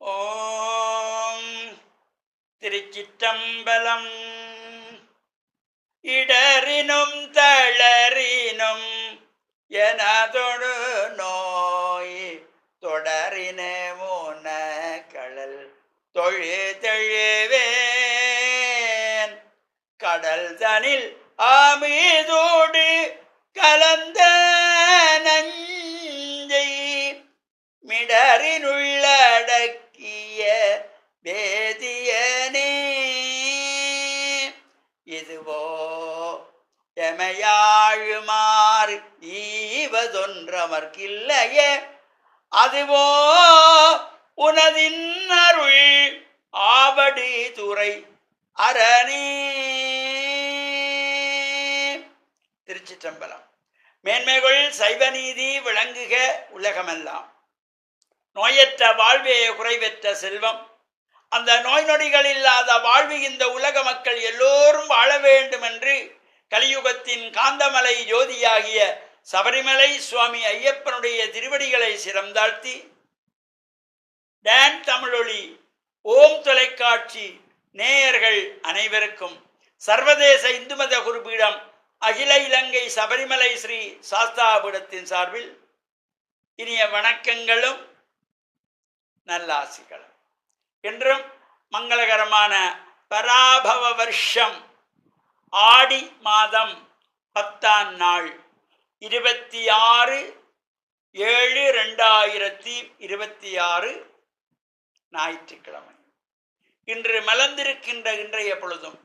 ஓம் திருச்சிற்றம்பலம். இடறினும் தளறினும் எனதொடு நோய் தொடரின மூன கடல் தொழுதெழுவேன். கடல் தனில் ஆமீதோடு கலந்த நஞ்சை மிடறினுள்ளடக்கிய வேதியனே. இதுவோ எமையாழுமாறு ஈவதொன்றமர்க்கில்லையே, அதுவோ உனதின் அருள் ஆவடி துறை அரணே. திருச்சிற்றம்பலம். மேன்மைகள் சைவநீதி விளங்குக உலகமெல்லாம். நோயற்ற வாழ்வே குறைவற்ற செல்வம். அந்த நோய் நொடிகள் இல்லாத வாழ்வு இந்த உலக மக்கள் எல்லோரும் வாழ வேண்டும் என்று கலியுகத்தின் காந்தமலை ஜோதியாகிய சபரிமலை சுவாமி ஐயப்பனுடைய திருவடிகளை சிரம்தாழ்த்தி, டான் தமிழொலி ஓம் தொலைக்காட்சி நேயர்கள் அனைவருக்கும் சர்வதேச இந்து மத குருபீடம் அகில இலங்கை சபரிமலை ஸ்ரீ சாஸ்தாபீடத்தின் சார்பில் இனிய வணக்கங்களும் நல்லாசிகளும். என்றும் மங்களகரமான பராபவ வருஷம் ஆடி மாதம் 10ஆம் நாள் 26/7/2026 ஞாயிற்றுக்கிழமை. இன்று மலர்ந்திருக்கின்ற இன்றைய பொழுதும்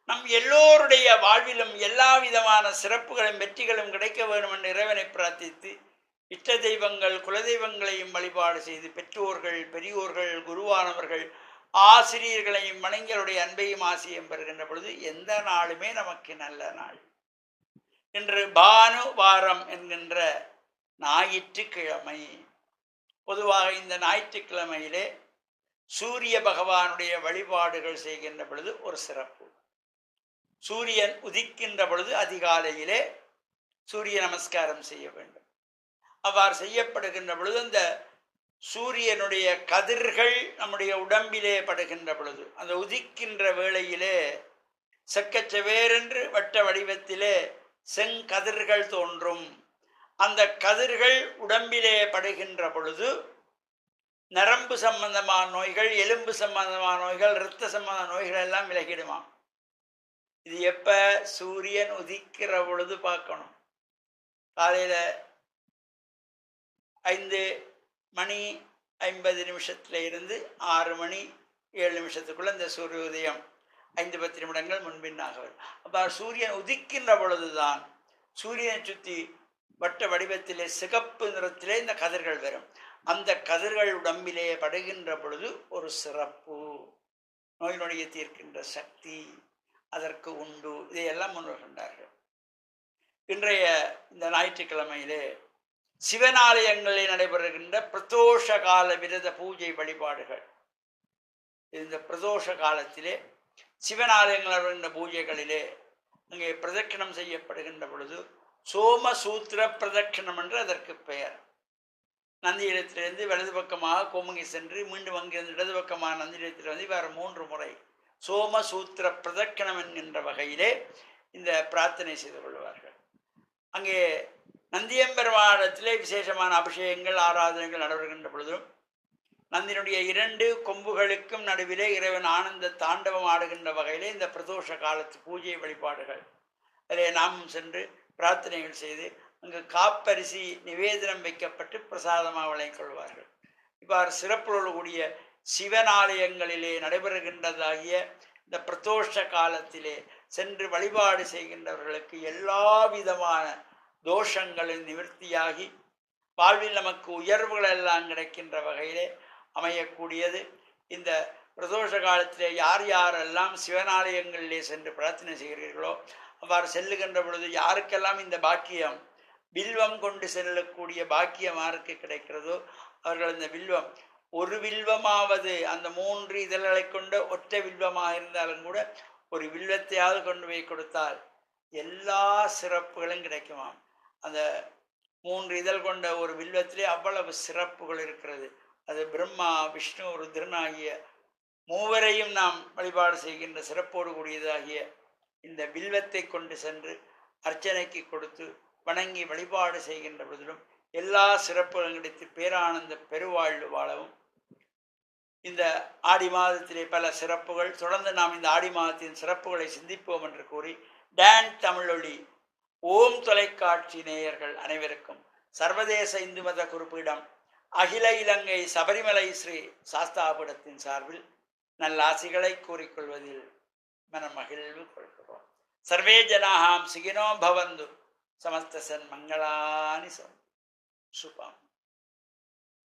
நம் எல்லோருடைய வாழ்விலும் எல்லா விதமான சிறப்புகளும் வெற்றிகளும் கிடைக்க வேண்டும் என்று இறைவனை பிரார்த்தித்து, இஷ்ட தெய்வங்கள் குலதெய்வங்களையும் வழிபாடு செய்து, பெற்றோர்கள் பெரியோர்கள் குருவானவர்கள் ஆசிரியர்களையும் வணங்கியருடைய அன்பையும் ஆசியம் பெறுகின்ற பொழுது எந்த நாளுமே நமக்கு நல்ல நாள். இன்று பானுவாரம் என்கின்ற ஞாயிற்றுக்கிழமை. பொதுவாக இந்த ஞாயிற்றுக்கிழமையிலே சூரிய பகவானுடைய வழிபாடுகள் செய்கின்ற பொழுது ஒரு சிறப்பு. சூரியன் உதிக்கின்ற பொழுது அதிகாலையிலே சூரிய நமஸ்காரம் செய்ய வேண்டும். அவ்வாறு செய்யப்படுகின்ற பொழுது அந்த சூரியனுடைய கதிர்கள் நம்முடைய உடம்பிலே படுகின்ற பொழுது, அந்த உதிக்கின்ற வேளையிலே செக்கச்சவேரென்று வட்ட வடிவத்திலே செங்கதிர்கள் தோன்றும். அந்த கதிர்கள் உடம்பிலே படுகின்ற பொழுது நரம்பு சம்பந்தமான நோய்கள், எலும்பு சம்பந்தமான நோய்கள், இரத்த சம்பந்தமான நோய்கள் எல்லாம் விலகிடுமா. இது எப்ப? சூரியன் உதிக்கிற பொழுது பார்க்கணும். காலையில் 5:50 இருந்து 6:07 இந்த சூரிய உதயம் 5-10 நிமிடங்கள் முன்பின்னாக வரும். அப்போ சூரியன் உதிக்கின்ற பொழுதுதான் சூரியனை சுற்றி வட்ட வடிவத்திலே சிகப்பு நிறத்திலே இந்த கதிர்கள் வரும். அந்த கதிர்கள் உடம்பிலே படுகின்ற பொழுது ஒரு சிறப்பு, நோய் நொடியை தீர்க்கின்ற சக்தி அதற்கு உண்டு. இதையெல்லாம் முன்வருகின்றார்கள். இன்றைய இந்த ஞாயிற்றுக்கிழமையிலே சிவனாலயங்களில் நடைபெறுகின்ற பிரதோஷ கால விரத பூஜை வழிபாடுகள். இந்த பிரதோஷ காலத்திலே சிவனாலயங்கள் நடைபெறுகின்ற பூஜைகளிலே அங்கே பிரதட்சணம் செய்யப்படுகின்ற பொழுது சோமசூத்திர பிரதட்சணம் என்று அதற்கு பெயர். நந்தியிடத்திலிருந்து வலது பக்கமாக கோமுகி சென்று மீண்டும் அங்கிருந்து இடது பக்கமாக நந்தியிடத்தில் வந்து வேறு 3 முறை சோமசூத்திர பிரதட்சணம் என்கின்ற வகையிலே இந்த பிரார்த்தனை செய்து கொள்வார்கள். அங்கே நந்தியம்பெருமானிடத்திலே விசேஷமான அபிஷேகங்கள் ஆராதனைகள் நடைபெறுகின்ற பொழுதும் நந்தியினுடைய 2 கொம்புகளுக்கும் நடுவிலே இறைவன் ஆனந்த தாண்டவம் ஆடுகின்ற வகையிலே இந்த பிரதோஷ காலத்து பூஜை வழிபாடுகள் அதிலே நாமும் சென்று பிரார்த்தனைகள் செய்து அங்கு காப்பரிசி நிவேதனம் வைக்கப்பட்டு பிரசாதமாக வழங்கிக் கொள்வார்கள். இவ்வாறு சிறப்புகளோடு கூடிய சிவனாலயங்களிலே நடைபெறுகின்றதாகிய இந்த பிரதோஷ காலத்திலே சென்று வழிபாடு செய்கின்றவர்களுக்கு எல்லா விதமான தோஷங்களும் நிவர்த்தியாகி வாழ்வில் நமக்கு உயர்வுகள் எல்லாம் கிடைக்கின்ற வகையிலே அமையக்கூடியது. இந்த பிரதோஷ காலத்திலே யார் யாரெல்லாம் சிவனாலயங்களிலே சென்று பிரார்த்தனை செய்கிறீர்களோ அவ்வாறு செல்லுகின்ற பொழுது யாருக்கெல்லாம் இந்த பாக்கியம், வில்வம் கொண்டு செல்லக்கூடிய பாக்கியம் யாருக்கு கிடைக்கிறதோ அவர்கள் இந்த வில்வம், ஒரு வில்வமாவது, அந்த 3 இதழ்களை கொண்ட ஒற்றை வில்வமாக இருந்தாலும் கூட ஒரு வில்வத்தையாவது கொண்டு போய் கொடுத்தால் எல்லா சிறப்புகளும் கிடைக்குமாம். அந்த 3 இதழ் கொண்ட ஒரு வில்வத்திலே அவ்வளவு சிறப்புகள் இருக்கிறது. அது பிரம்மா விஷ்ணு ருத்ரன் ஆகிய மூவரையும் நாம் வழிபாடு செய்கின்ற சிறப்போடு கூடியதாகிய இந்த வில்வத்தை கொண்டு சென்று அர்ச்சனைக்கு கொடுத்து வணங்கி வழிபாடு செய்கின்ற பொழுதிலும் எல்லா சிறப்புகளும் கிடைத்து பேரானந்த பெருவாழ்வு வாழவும் இந்த ஆடி மாதத்திலே பல சிறப்புகள் தொடர்ந்து நாம் இந்த ஆடி மாதத்தின் சிறப்புகளை சிந்திப்போம் என்று கூறி டான் தமிழொலி ஓம் தொலைக்காட்சி நேயர்கள் அனைவருக்கும் சர்வதேச இந்து மத குறிப்பிடம் அகில இலங்கை சபரிமலை ஸ்ரீ சாஸ்தாபுரத்தின் சார்பில் நல்லாசிகளை கூறிக்கொள்வதில் மனமகிழ்வு கொள்கிறோம். சர்வே ஜனாஹாம் சுகினோ பவந்து சமஸ்த சன்மங்களானி சுபம்.